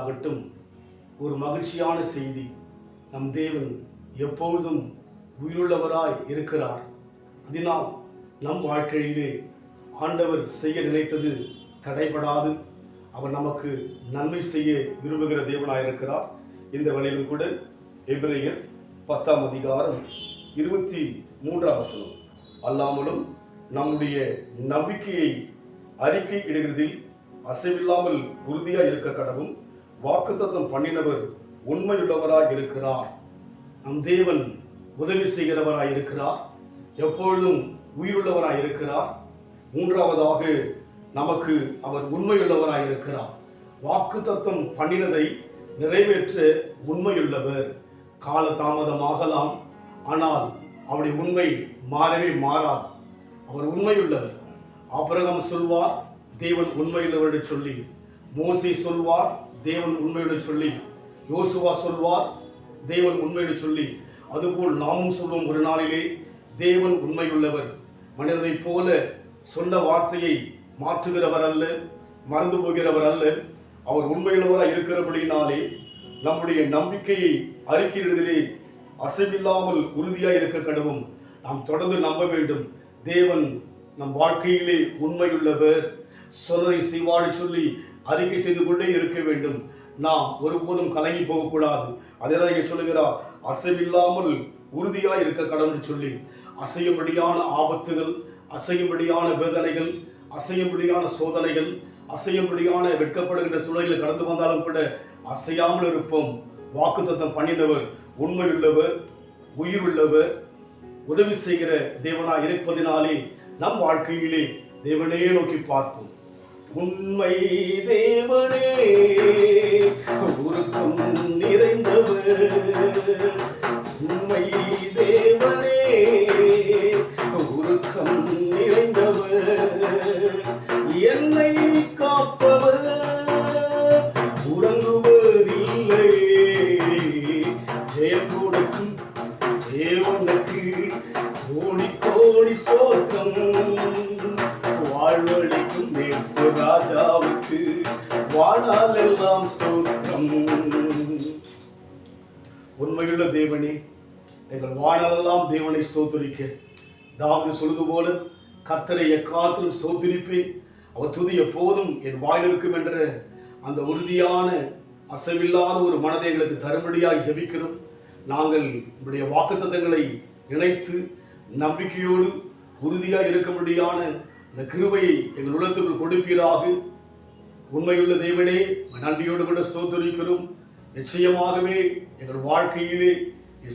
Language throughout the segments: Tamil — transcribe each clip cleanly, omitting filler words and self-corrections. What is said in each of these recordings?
உண்டாகட்டும். ஒரு மகிழ்ச்சியான செய்தி, நம் தேவன் எப்பொழுதும் உயிருள்ளவராய் இருக்கிறார். அதனால் நம் வாழ்க்கையிலே ஆண்டவர் செய்ய நினைத்தது தடைபடாது. அவர் நமக்கு நன்மை செய்ய விரும்புகிற தேவனாய் இருக்கிறார். இந்த வேளையிலும் கூட எபிரேயர் 10ஆம் அதிகாரம் 23ஆம் வசனம், அல்லாமலும் நம்முடைய நம்பிக்கையை அறிக்கை இடுகிறதில் அசைவில்லாமல் உறுதியாய் இருக்க கடவும் வாக்குத்தத்தம் பண்ணினவர் உண்மையுள்ளவராய் இருக்கிறார். நம் தேவன் உதவி செய்கிறவராய் இருக்கிறார், எப்பொழுதும் உயிருள்ளவராய் இருக்கிறார். மூன்றாவதாக நமக்கு அவர் உண்மையுள்ளவராய் இருக்கிறார். வாக்குத்தத்தம் பண்ணினதை நிறைவேற்ற உண்மையுள்ளவர். கால தாமதமாகலாம், ஆனால் அவருடைய உண்மை மாறவே மாறாது. அவர் உண்மையுள்ளவர். ஆபிரகாம் சொல்வார், தேவன் உண்மையுள்ளவர் என்று சொல்லி. மோசே சொல்வார், தேவன் உண்மையுள்ள சொல்லி. யோசுவா சொல்வார், தேவன் உண்மையுள்ள சொல்லி. அதுபோல் நாமும் சொல்வோம், ஒரு நாளிலே தேவன் உண்மையுள்ளவர். மனிதனைப் போல சொன்ன வார்த்தையை மாற்றுகிறவர் அல்ல, மறந்து போகிறவர் அல்ல. அவர் உண்மையுள்ளவராக இருக்கிறபடினாலே நம்முடைய நம்பிக்கையை அறிக்கையிடுவதிலே அசைவில்லாமல் உறுதியாக இருக்க கடவும் நாம் தொடர்ந்து நம்ப வேண்டும். தேவன் நம் வாழ்க்கையிலே உண்மையுள்ளவர். சொன்னதை செய்வான்னு சொல்லி அறிக்கை செய்து கொண்டே இருக்க வேண்டும். நாம் ஒருபோதும் கலங்கி போகக்கூடாது. அதே தான் இங்கே சொல்லுகிறார், அசைவில்லாமல் உறுதியாக இருக்க கடவுள் சொல்லி. அசையும்படியான ஆபத்துகள், அசையும்படியான வேதனைகள், அசையும்படியான சோதனைகள், அசையும்படியான வெட்கப்படுகின்ற சூழலில் கடந்து வந்தாலும் கூட அசையாமல் இருப்போம். வாக்குத்தத்தம் பண்ணினவர் உண்மையுள்ளவர், உயிருள்ளவர், உதவி செய்கிற தேவனாய் இருப்பதினாலே நம் வாழ்க்கையிலே தேவனே நோக்கி பார்ப்போம். உண்மை தேவனே, உருக்கம் நிறைந்தவர். உண்மை தேவனே, உருக்கம் நிறைந்தவர். என்னை காப்பவர் உறங்குவதில்லை. ஜெயம் கொடுக்கும் தேவனுக்கு கோடி கோடி ஸ்தோத்திரம். வாழ்வழிக்கும் இயேசு ராஜாவுக்கு வாழ்நாள் எல்லாம் ஸ்தோத்திரம். உண்மையுள்ள தேவனே, எங்கள் வாழ்நாளெல்லாம் தேவனை ஸ்தோத்திரிக்க தாவீது சொல்வது போல, கர்த்தரை எக்காலத்திலும் ஸ்தோத்திரிப்பேன், அவர் துதி எப்போதும் என் வாயில் இருக்கும் என்ற அந்த உறுதியான அசைவில்லாத ஒரு மனதை எங்களுக்கு தரும்படியாய் ஜெபிக்கிறோம். நாங்கள் நம்முடைய வாக்குத்தத்தங்களை நினைத்து நம்பிக்கையோடு உறுதியாக இருக்கும்படியான அந்த கிருபையை எங்கள் உள்ளத்துக்குள் கொடுப்பீராக. உண்மையுள்ள தேவனே, நன்றியோடு கூட ஸ்தோத்திரிக்கிறோம். நிச்சயமாகவே எங்கள் வாழ்க்கையிலே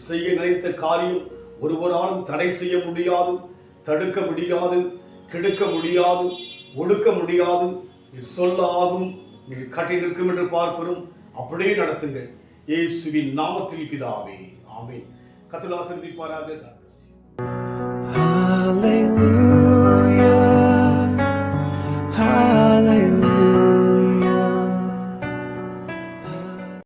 செய்ய நினைத்த காரியம் ஒருவராலும் தடை செய்ய முடியாது, தடுக்க முடியாது, கெடுக்க முடியாது, ஒடுக்க முடியாது. நீர் சொல்ல ஆகும், நீர் கட்டி நிற்கும் என்று பார்க்கிறோம். அப்படியே நடத்துங்க, இயேசுவின் நாமத்தில் பிதாவே, ஆமென். கர்த்தர் ஆசீர்வதிப்பாராக.